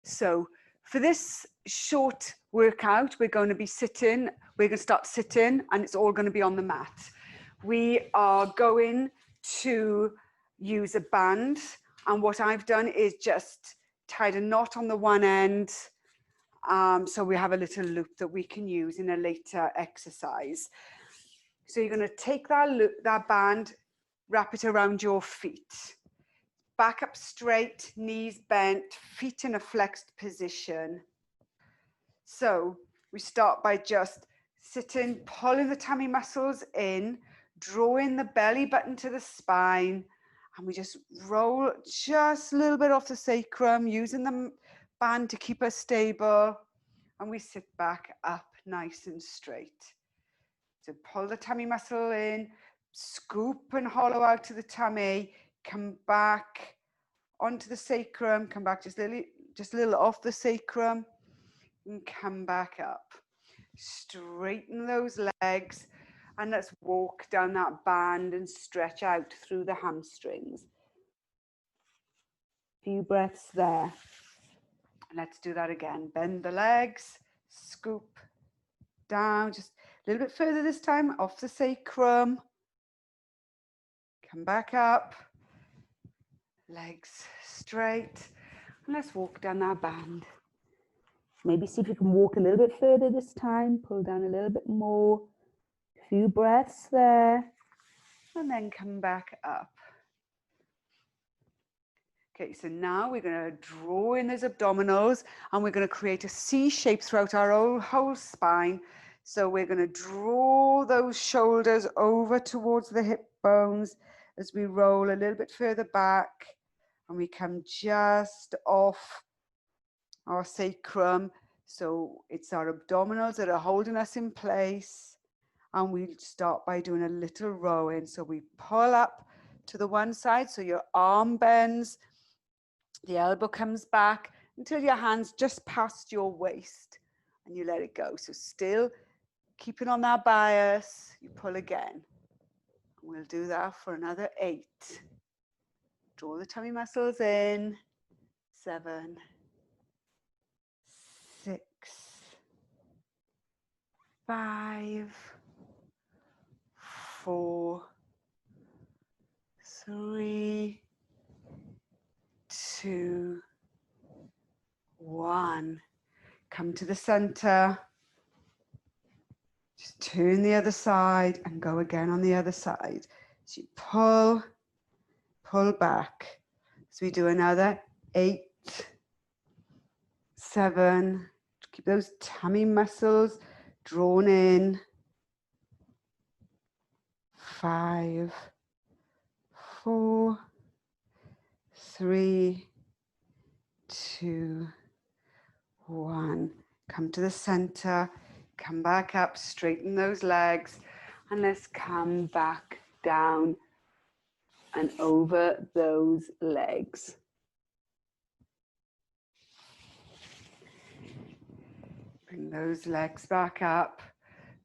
So for this short workout, we're going to be sitting, we're going to start sitting, and it's all going to be on the mat. We are going to use a band, and what I've done is just tied a knot on the one end, so we have a little loop that we can use in a later exercise. So you're going to take that band, wrap it around your feet. Back up straight, knees bent, feet in a flexed position. So we start by just sitting, pulling the tummy muscles in, drawing the belly button to the spine, and we just roll just a little bit off the sacrum, using the band to keep us stable, and we sit back up nice and straight. So pull the tummy muscle in, scoop and hollow out to the tummy, come back onto the sacrum, come back just a little off the sacrum, and come back up. Straighten those legs, and let's walk down that band and stretch out through the hamstrings. Few breaths there. Let's do that again. Bend the legs, scoop down, just a little bit further this time, off the sacrum. Come back up, legs straight, and let's walk down that band. Maybe see if you can walk a little bit further this time, pull down a little bit more. A few breaths there, and then come back up. Okay, so now we're going to draw in those abdominals, and we're going to create a C shape throughout our whole spine. So we're going to draw those shoulders over towards the hip bones as we roll a little bit further back, and we come just off our sacrum. So it's our abdominals that are holding us in place, and we start by doing a little rowing. So we pull up to the one side, so your arm bends, the elbow comes back until your hand's just past your waist, and you let it go. So still keeping on that bias, you pull again. We'll do that for another 8. Draw the tummy muscles in. 7, 6, 5, 4, 3, 2, 1. Come to the center. Just turn the other side and go again on the other side. So you pull back. So we do another 8, 7. Keep those tummy muscles drawn in. 5, 4, 3, 2, 1. Come to the center. Come back up, straighten those legs, and let's come back down and over those legs. Bring those legs back up,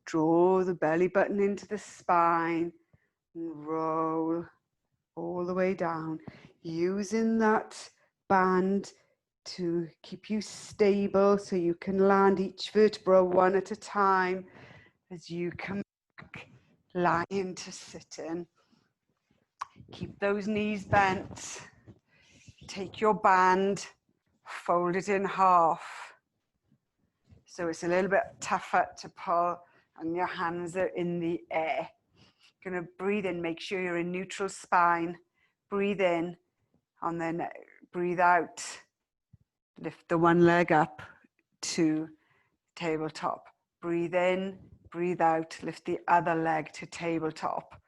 draw the belly button into the spine, and roll all the way down, using that band to keep you stable so you can land each vertebra one at a time as you come back, lying to sitting. Keep those knees bent. Take your band, fold it in half. So it's a little bit tougher to pull and your hands are in the air. You're going to breathe in, make sure you're in neutral spine. Breathe in and then breathe out. Lift the one leg up to tabletop. Breathe in, breathe out, lift the other leg to tabletop.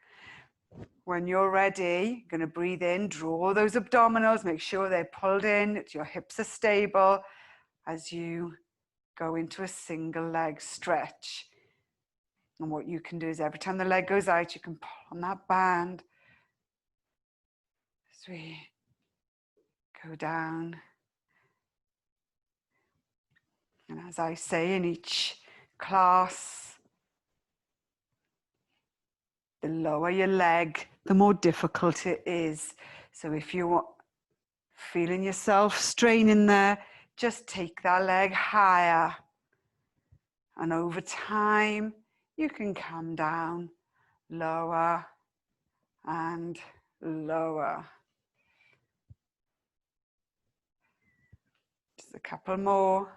When you're ready, you're going to breathe in, draw those abdominals, make sure they're pulled in, your hips are stable as you go into a single leg stretch. And what you can do is every time the leg goes out, you can pull on that band as we go down. And as I say in each class, the lower your leg, the more difficult it is. So if you're feeling yourself straining there, just take that leg higher. And over time, you can come down lower and lower. Just a couple more.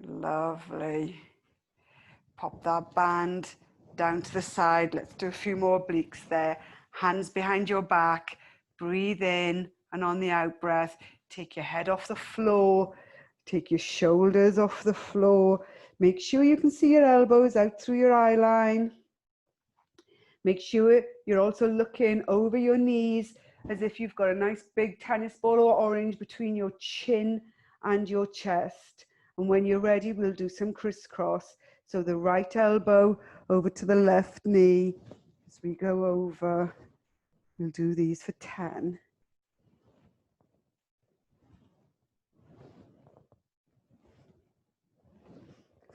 Lovely. Pop that band down to the side. Let's do a few more obliques there. Hands behind your back. Breathe in, and on the out breath, take your head off the floor. Take your shoulders off the floor. Make sure you can see your elbows out through your eye line. Make sure you're also looking over your knees as if you've got a nice big tennis ball or orange between your chin and your chest. And when you're ready, we'll do some crisscross. So the right elbow over to the left knee. As we go over, we'll do these for 10.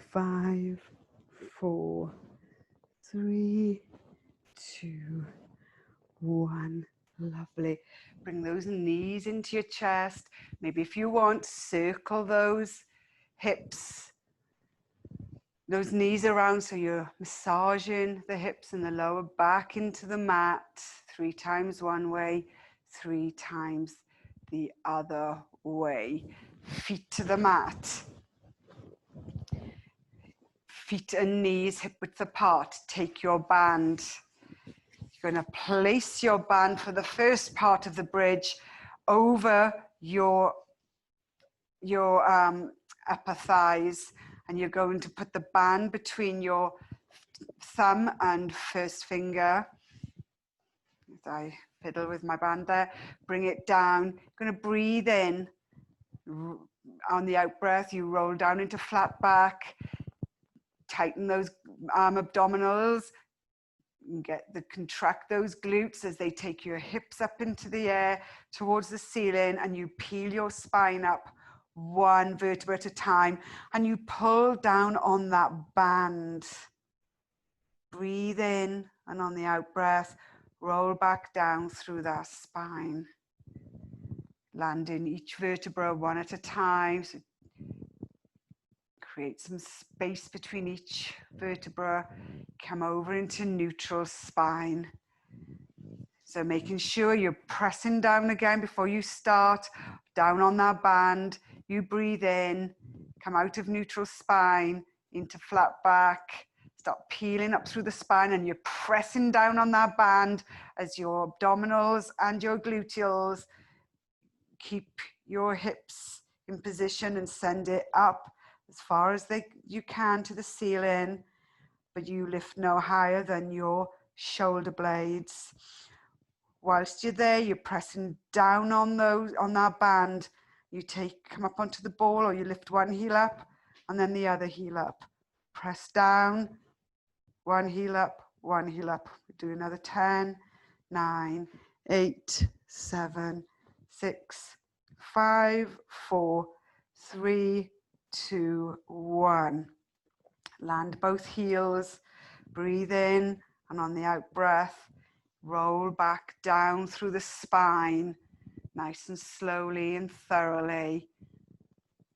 5, 4, 3, 2, 1. Lovely. Bring those knees into your chest. Maybe if you want, circle those hips, those knees around, so you're massaging the hips and the lower back into the mat. 3 times one way, 3 times the other way. Feet to the mat. Feet and knees hip width apart. Take your band. You're going to place your band for the first part of the bridge over your upper thighs, and you're going to put the band between your thumb and first finger. As I fiddle with my band there, bring it down. You're going to breathe in. On the out breath, you roll down into flat back. Tighten those abdominals. Contract those glutes as they take your hips up into the air towards the ceiling, and you peel your spine up 1 vertebra at a time, and you pull down on that band. Breathe in, and on the out breath, roll back down through that spine. Landing each vertebra 1 at a time. So create some space between each vertebra. Come over into neutral spine. So making sure you're pressing down again before you start. Down on that band. You breathe in. Come out of neutral spine into flat back. Start peeling up through the spine, and you're pressing down on that band as your abdominals and your gluteals. Keep your hips in position and send it up as far as you can to the ceiling, but you lift no higher than your shoulder blades. Whilst you're there, you're pressing down on that band. You come up onto the ball, or you lift one heel up and then the other heel up. Press down, one heel up, one heel up. We do another 10, 9, 8, 7, 6, 5, 4, 3, 2, 1. Land both heels, breathe in, and on the out breath, roll back down through the spine, nice and slowly and thoroughly,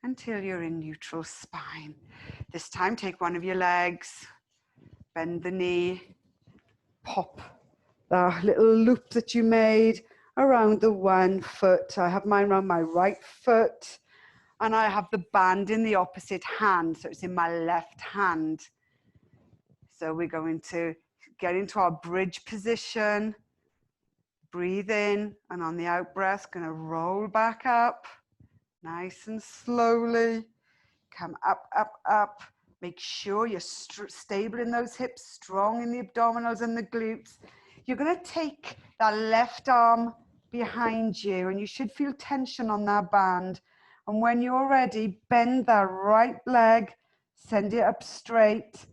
until you're in neutral spine. This time, take one of your legs, bend the knee, pop that little loop that you made around the 1 foot. I have mine around my right foot, and I have the band in the opposite hand, so it's in my left hand. So we're going to get into our bridge position. Breathe in, and on the out breath, going to roll back up, nice and slowly. Come up, up, up. Make sure you're stable in those hips, strong in the abdominals and the glutes. You're going to take that left arm behind you, and you should feel tension on that band. And when you're ready, bend that right leg, send it up straight,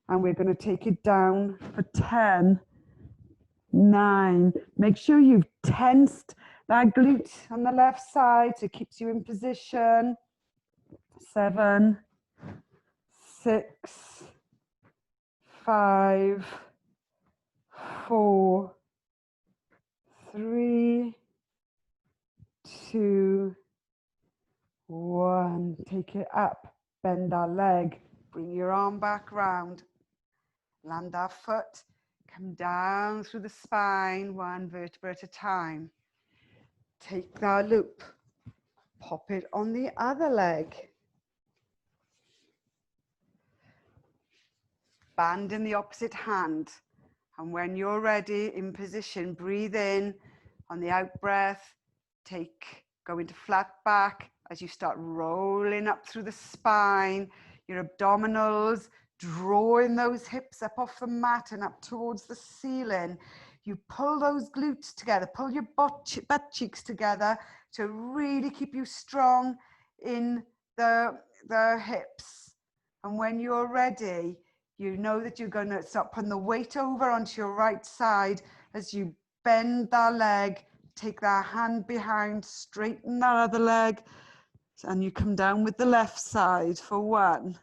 and we're going to take it down for 10, 9. Make sure you've tensed that glute on the left side so it keeps you in position. 7, 6, 5, 4, 2, 1. Take it up, bend that leg, bring your arm back round, land that foot, come down through the spine, 1 vertebra at a time. Take that loop, pop it on the other leg. Band in the opposite hand. And when you're ready, in position, breathe in on the out breath. Go into flat back as you start rolling up through the spine, your abdominals, drawing those hips up off the mat and up towards the ceiling. You pull those glutes together, pull your butt cheeks together to really keep you strong in the hips. And when you're ready, you know that you're going to start putting the weight over onto your right side as you bend that leg, take that hand behind, straighten that other leg, and you come down with the left side for 1,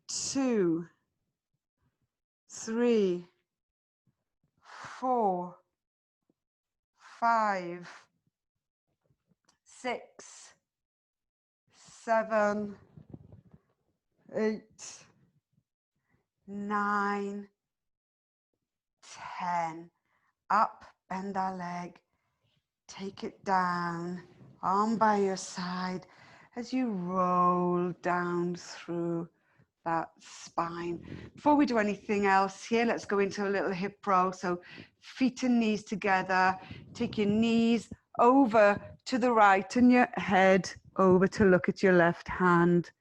2, 3, 4, 5, 6, 7, 8, 9, 10. Up, bend that leg, take it down, arm by your side as you roll down through that spine. Before we do anything else here, let's go into a little hip roll. So feet and knees together, take your knees over to the right and your head over to look at your left hand.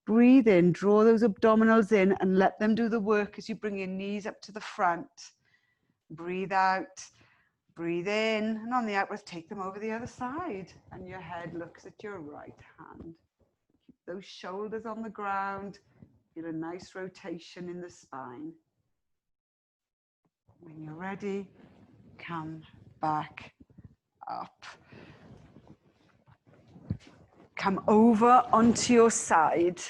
Breathe in, draw those abdominals in and let them do the work as you bring your knees up to the front. Breathe out, breathe in, and on the out breath, take them over the other side. And your head looks at your right hand. Keep those shoulders on the ground. Feel a nice rotation in the spine. When you're ready, come back up. Come over onto your side,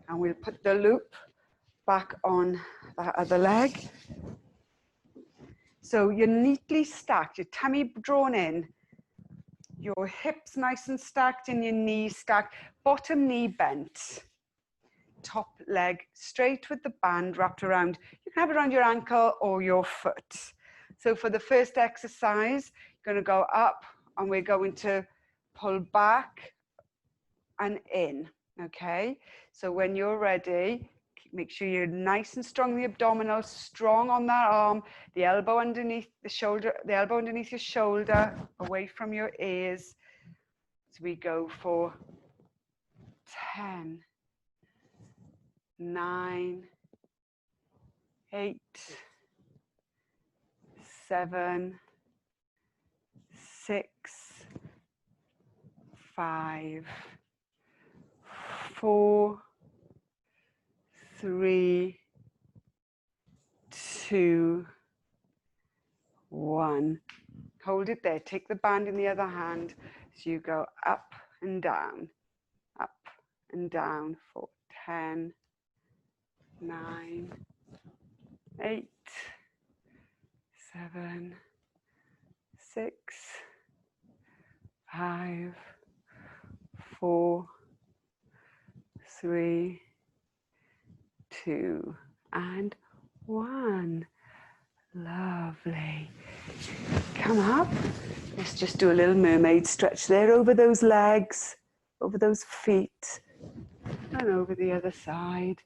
and we'll put the loop back on that other leg. So you're neatly stacked, your tummy drawn in, your hips nice and stacked and your knees stacked, bottom knee bent, top leg straight with the band wrapped around. You can have it around your ankle or your foot. So for the first exercise, you're going to go up and we're going to pull back and in, okay? So when you're ready, make sure you're nice and strong, the abdominals, strong on that arm, the elbow underneath the shoulder, the elbow underneath your shoulder, away from your ears. So we go for 10, 9, 8, 7, 6, 5, 4, 3, 2, 1. Hold it there. Take the band in the other hand. So you go up and down for 10, 9, 8, 7, 6, 5, 4, 3, 2, and 1. Lovely. Come up. Let's just do a little mermaid stretch there over those legs, over those feet, and over the other side.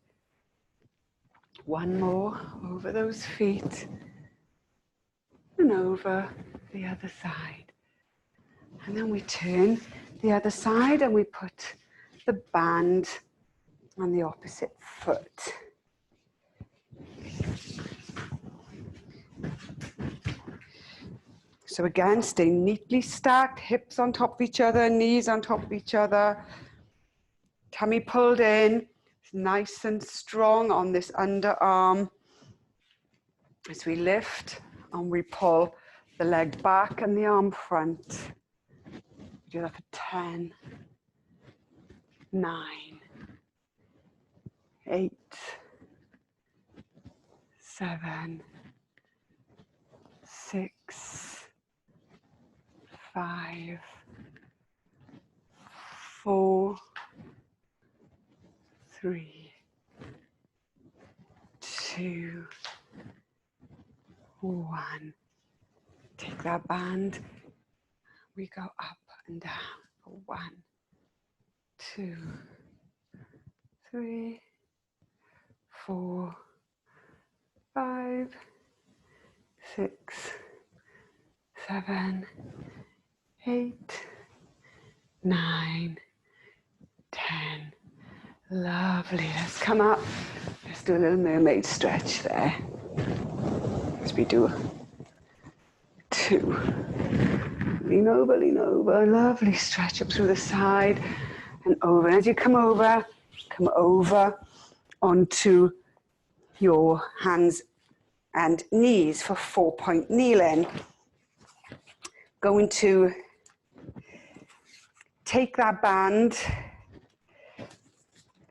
One more over those feet and over the other side. And then we turn the other side and we put the band on the opposite foot. So again, stay neatly stacked, hips on top of each other, knees on top of each other. Tummy pulled in, nice and strong on this underarm. As we lift and we pull the leg back and the arm front. Do that for 10, 9, 8, 7, 6, 5, 4, 3, 2, 1. Take that band. We go up and down for 1, 2, 3, 4, 5, 6, 7, 8, 9, 10. Lovely. Let's come up. Let's do a little mermaid stretch there. As we do 2. Lean over. Lovely stretch up through the side and over. And as you come over onto your hands and knees for 4-point kneeling. Going to take that band.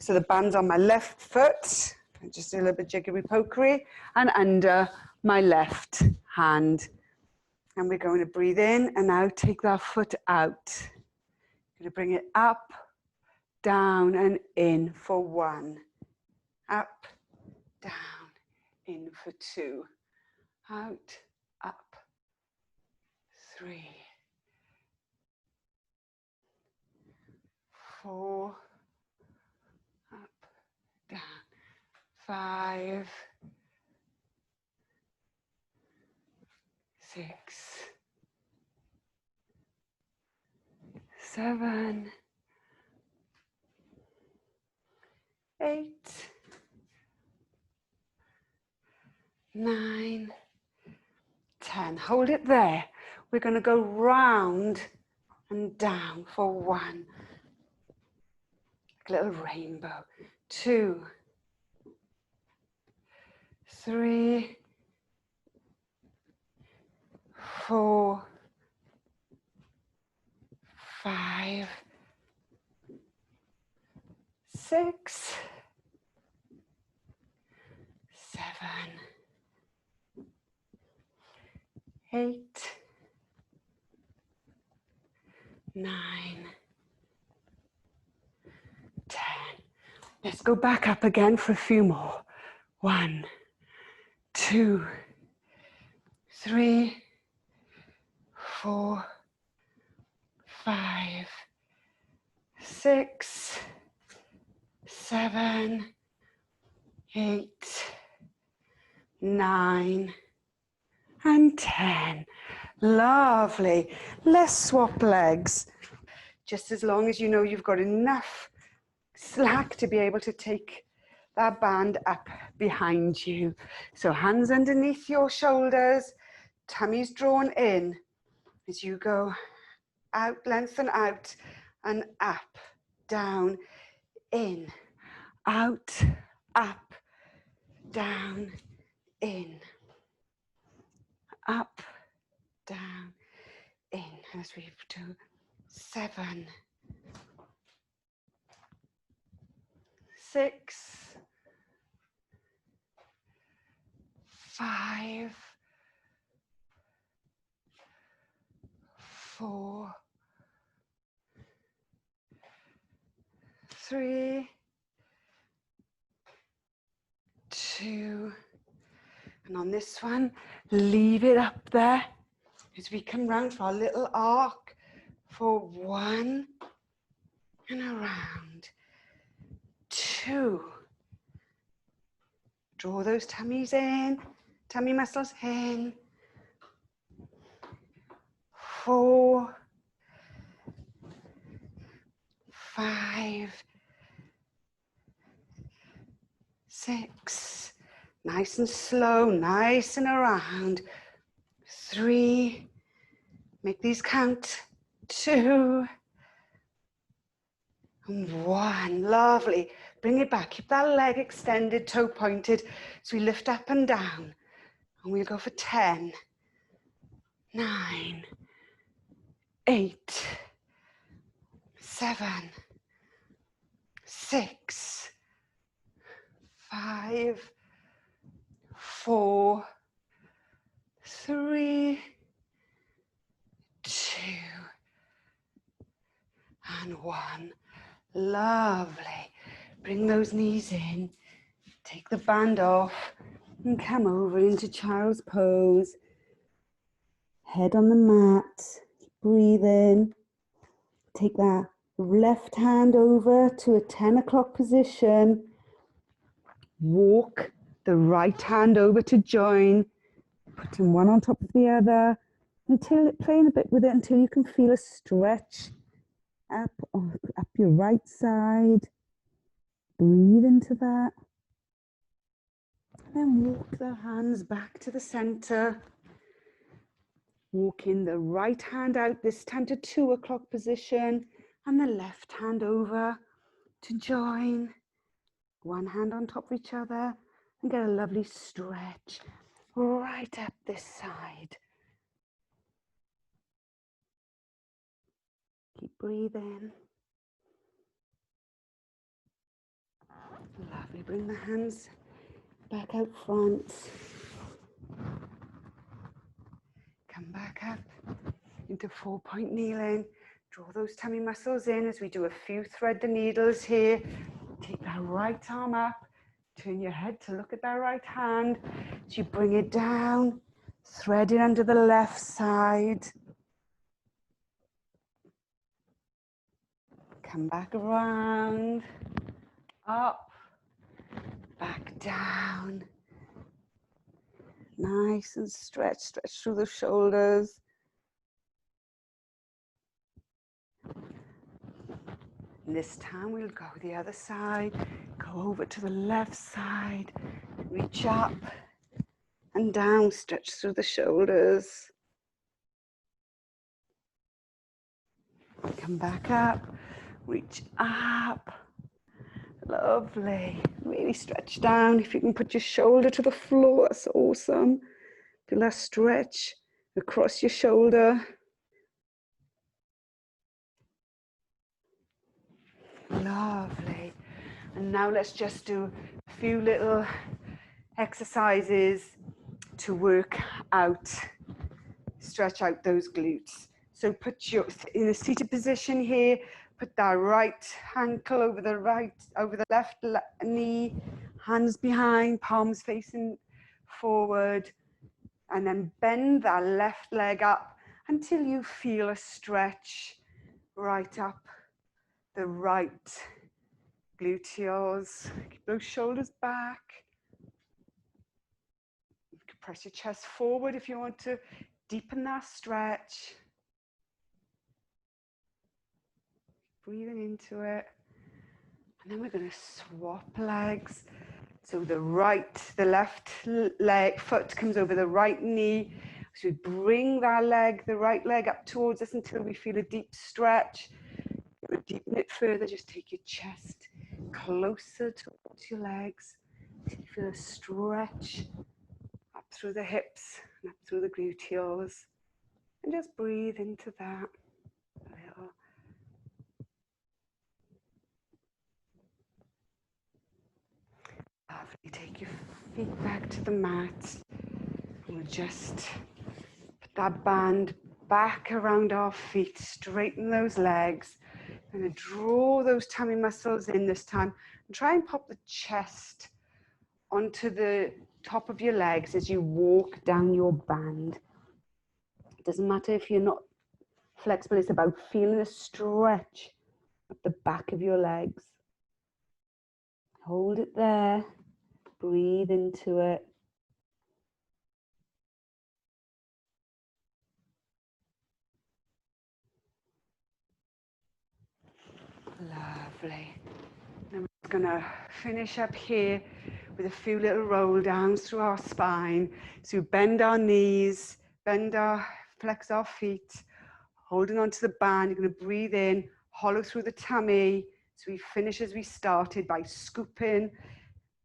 So the band's on my left foot, just a little bit jiggery pokery, and under my left hand. And we're going to breathe in and now take that foot out. Going to bring it up, down and in for 1. Up, down, in for 2. Out, up, 3, 4, up, down, 5, 6, 7, 8, 9, 10. Hold it there. We're going to go round and down for 1. A little rainbow. 2, 3, 4, 5, 6, 7, 8, 9, 10. Let's go back up again for a few more. 1, 2, 3, 4, 5, 6, 7, 8, 9, and 10. Lovely. Let's swap legs. Just as long as you know you've got enough slack to be able to take that band up behind you. So hands underneath your shoulders, tummy's drawn in as you go out, lengthen out and up, down, in, out, up, down, in, up, down, in, as we do 7, 6, 5, 4, 3, 2, and on this one, leave it up there as we come round for our little arc for 1 and around 2. Draw those tummies in, tummy muscles in. 4, 5, 6, nice and slow, nice and around. 3, make these count. 2, and 1. Lovely. Bring it back. Keep that leg extended, toe pointed. So we lift up and down. And we'll go for 10, 9, 8, 7, 6, 5, 4, 3, 2, and 1. Lovely. Bring those knees in. Take the band off and come over into child's pose. Head on the mat. Breathe in. Take that left hand over to a 10 o'clock position. Walk the right hand over to join. Putting one on top of the other until playing a bit with it until you can feel a stretch up your right side. Breathe into that. Then walk the hands back to the center. Walking the right hand out, this time to 2 o'clock position, and the left hand over to join. One hand on top of each other, and get a lovely stretch right up this side. Keep breathing. Lovely. Bring the hands back out front. Come back up into 4-point kneeling. Draw those tummy muscles in as we do a few thread the needles here. Take that right arm up. Turn your head to look at that right hand. As you bring it down, thread it under the left side. Come back around, up, back down. Nice and stretch through the shoulders. And this time we'll go the other side, go over to the left side, reach up and down, stretch through the shoulders. Come back up, reach up. Lovely. Really stretch down. If you can put your shoulder to the floor, that's awesome. Feel that stretch across your shoulder. Lovely. And now let's just do a few little exercises to work out, stretch out those glutes. So put your in a seated position here. Put that right ankle over the left knee, hands behind, palms facing forward, and then bend that left leg up until you feel a stretch right up the right gluteals. Keep those shoulders back. You can press your chest forward if you want to deepen that stretch. Breathing into it. And then we're going to swap legs. So the left foot comes over the right knee. So we bring the right leg up towards us until we feel a deep stretch. Deepen it further, just take your chest closer towards your legs. You feel a stretch up through the hips and up through the gluteals. And just breathe into that a little. Lovely. Take your feet back to the mat. We'll just put that band back around our feet, straighten those legs. I'm going to draw those tummy muscles in this time and try and pop the chest onto the top of your legs as you walk down your band. It doesn't matter if you're not flexible, it's about feeling a stretch at the back of your legs. Hold it there, breathe into it. Lovely. Then we're going to finish up here with a few little roll downs through our spine. So bend our knees, flex our feet, holding onto the band. You're going to breathe in, hollow through the tummy. So we finish as we started by scooping,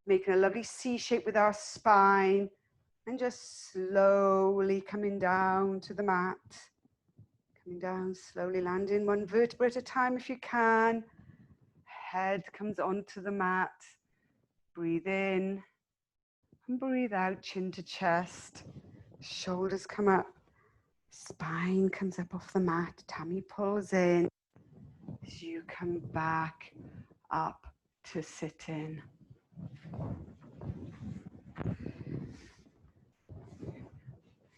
making a lovely C shape with our spine, and just slowly coming down to the mat. Coming down, slowly landing one vertebra at a time if you can. Head comes onto the mat. Breathe in and breathe out, chin to chest. Shoulders come up. Spine comes up off the mat. Tummy pulls in. as you come back up to sitting.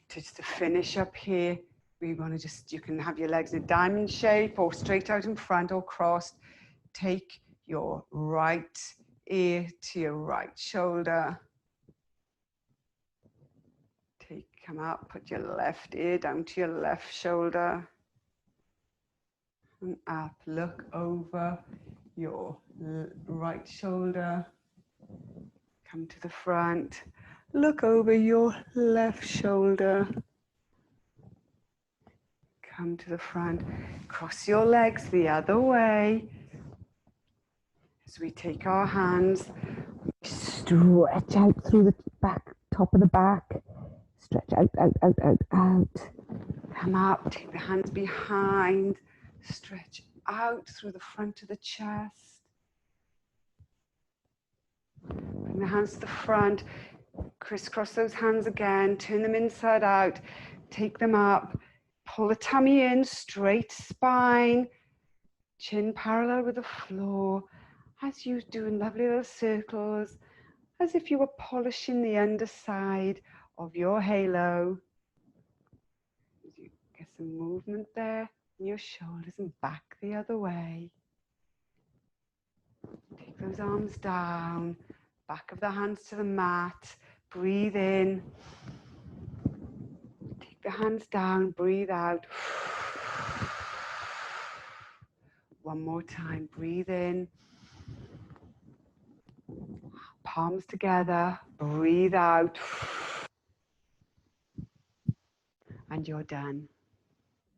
Just to finish up here, we're going to just, you can have your legs in a diamond shape or straight out in front or crossed. Take your right ear to your right shoulder. Come up, put your left ear down to your left shoulder. And up, look over your right shoulder. Come to the front. Look over your left shoulder. Come to the front. Cross your legs the other way. As we take our hands, stretch out through the back, top of the back. Stretch out, out, out, out, out. Come up, take the hands behind. Stretch out through the front of the chest. Bring the hands to the front. Crisscross those hands again. Turn them inside out. Take them up. Pull the tummy in, straight spine. Chin parallel with the floor. As you do in lovely little circles. As if you were polishing the underside of your halo. You get some movement there in your shoulders and back the other way. Take those arms down, back of the hands to the mat. Breathe in. Take the hands down, breathe out. One more time, breathe in. Palms together, breathe out. And you're done.